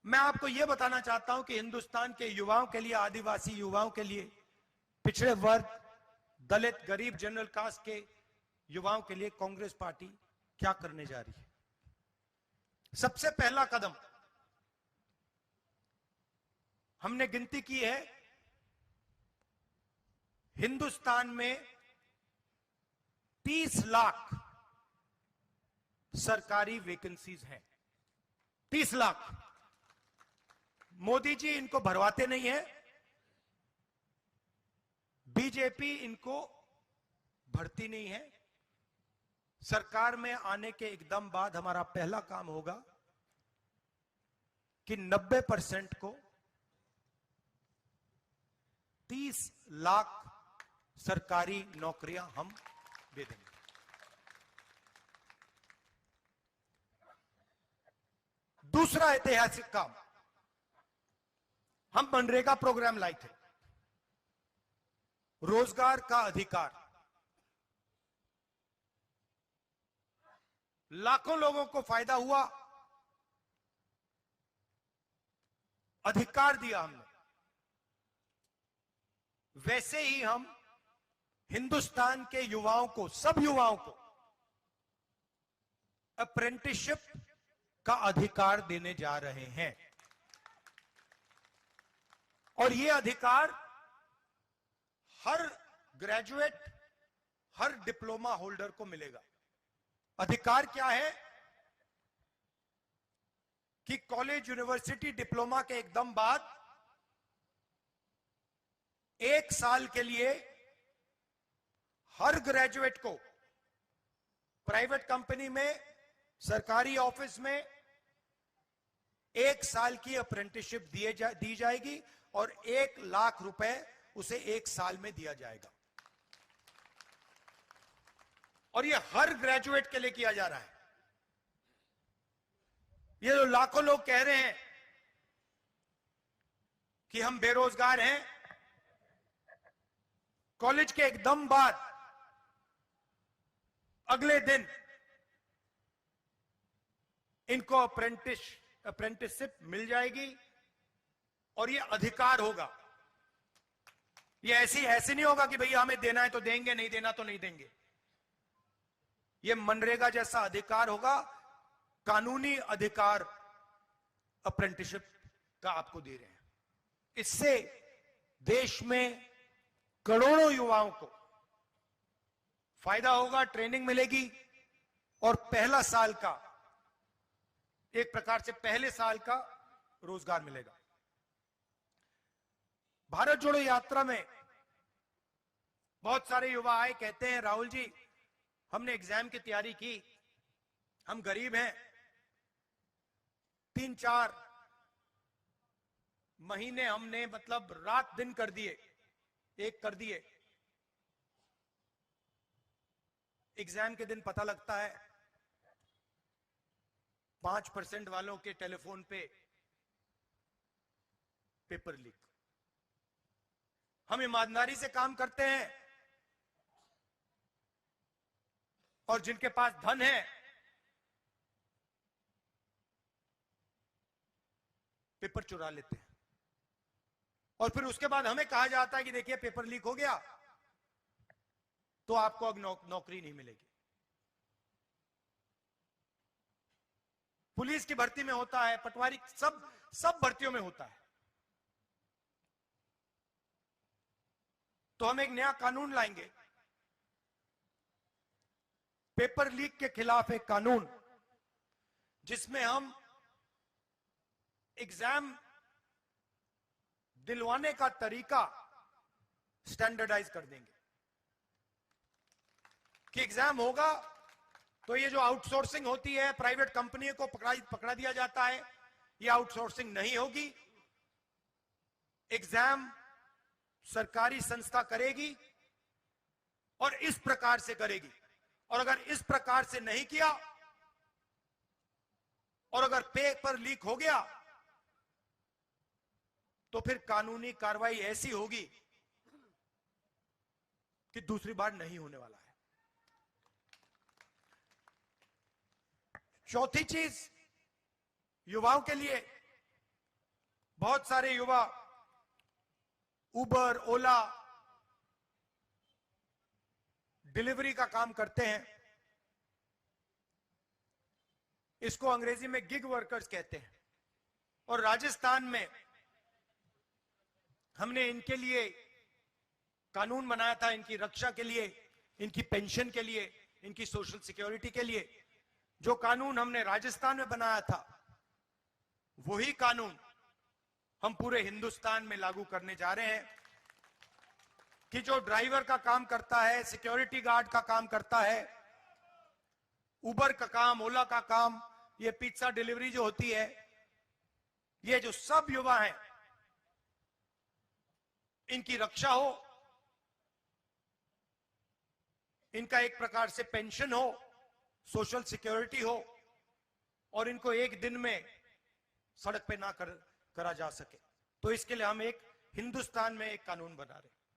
मैं आपको यह बताना चाहता हूं कि हिंदुस्तान के युवाओं के लिए, आदिवासी युवाओं के लिए, पिछड़े वर्ग, दलित, गरीब, जनरल कास्ट के युवाओं के लिए कांग्रेस पार्टी क्या करने जा रही है। सबसे पहला कदम हमने गिनती की है, हिंदुस्तान में 30 लाख सरकारी वैकेंसीज हैं। 30 लाख। मोदी जी इनको भरवाते नहीं है, बीजेपी इनको भरती नहीं है। सरकार में आने के एकदम बाद हमारा पहला काम होगा कि 90% को 30 लाख सरकारी नौकरियां हम दे देंगे। दूसरा ऐतिहासिक काम, हम मनरेगा प्रोग्राम लाए थे, रोजगार का अधिकार। लाखों लोगों को फायदा हुआ, अधिकार दिया हमने। वैसे ही हम हिंदुस्तान के युवाओं को, सब युवाओं को अप्रेंटिसशिप का अधिकार देने जा रहे हैं। और यह अधिकार हर ग्रेजुएट, हर डिप्लोमा होल्डर को मिलेगा। अधिकार क्या है कि कॉलेज, यूनिवर्सिटी, डिप्लोमा के एकदम बाद 1 साल के लिए हर ग्रेजुएट को प्राइवेट कंपनी में, सरकारी ऑफिस में 1 साल की अप्रेंटिसशिप दी जाएगी और 1 लाख रुपए उसे 1 साल में दिया जाएगा। और ये हर ग्रेजुएट के लिए किया जा रहा है। ये जो लाखों लोग कह रहे हैं कि हम बेरोजगार हैं, कॉलेज के एकदम बाद अगले दिन इनको अप्रेंटिसशिप मिल जाएगी और ये अधिकार होगा। ये ऐसे नहीं होगा कि भैया हमें देना है तो देंगे, नहीं देना तो नहीं देंगे। ये मनरेगा जैसा अधिकार होगा, कानूनी अधिकार अप्रेंटिसशिप का आपको दे रहे हैं। इससे देश में करोड़ों युवाओं को फायदा होगा, ट्रेनिंग मिलेगी और पहला साल का, एक प्रकार से पहले साल का रोजगार मिलेगा। भारत जोड़ो यात्रा में बहुत सारे युवा आए, कहते हैं राहुल जी हमने एग्जाम की तैयारी की, हम गरीब हैं, 3-4 महीने हमने मतलब रात दिन कर दिए, कर दिए। एग्जाम के दिन पता लगता है 5% वालों के टेलीफोन पे पेपर लीक। हम ईमानदारी से काम करते हैं और जिनके पास धन है पेपर चुरा लेते हैं और फिर उसके बाद हमें कहा जाता है कि देखिए पेपर लीक हो गया तो आपको अब नौकरी नहीं मिलेगी। पुलिस की भर्ती में होता है, पटवारी, सब भर्तियों में होता है। तो हम एक नया कानून लाएंगे, पेपर लीक के खिलाफ एक कानून, जिसमें हम एग्जाम दिलवाने का तरीका स्टैंडर्डाइज कर देंगे कि एग्जाम होगा तो ये जो आउटसोर्सिंग होती है, प्राइवेट कंपनी को पकड़ा दिया जाता है, ये आउटसोर्सिंग नहीं होगी। एग्जाम सरकारी संस्था करेगी और इस प्रकार से करेगी। और अगर इस प्रकार से नहीं किया और अगर पेपर लीक हो गया तो फिर कानूनी कार्रवाई ऐसी होगी कि दूसरी बार नहीं होने वाला है। चौथी चीज, युवाओं के लिए बहुत सारे युवा उबर, ओला, डिलीवरी का काम करते हैं। इसको अंग्रेजी में गिग वर्कर्स कहते हैं। और राजस्थान में हमने इनके लिए कानून बनाया था, इनकी रक्षा के लिए, इनकी पेंशन के लिए, इनकी सोशल सिक्योरिटी के लिए। जो कानून हमने राजस्थान में बनाया था, वही कानून हम पूरे हिंदुस्तान में लागू करने जा रहे हैं कि जो ड्राइवर का काम करता है, सिक्योरिटी गार्ड का काम करता है, उबर का काम, ओला का काम, ये पिज्जा डिलीवरी जो होती है, ये जो सब युवा हैं, इनकी रक्षा हो, इनका एक प्रकार से पेंशन हो, सोशल सिक्योरिटी हो, और इनको एक दिन में सड़क पे ना करा जा सके। तो इसके लिए हम एक हिंदुस्तान में एक कानून बना रहे हैं।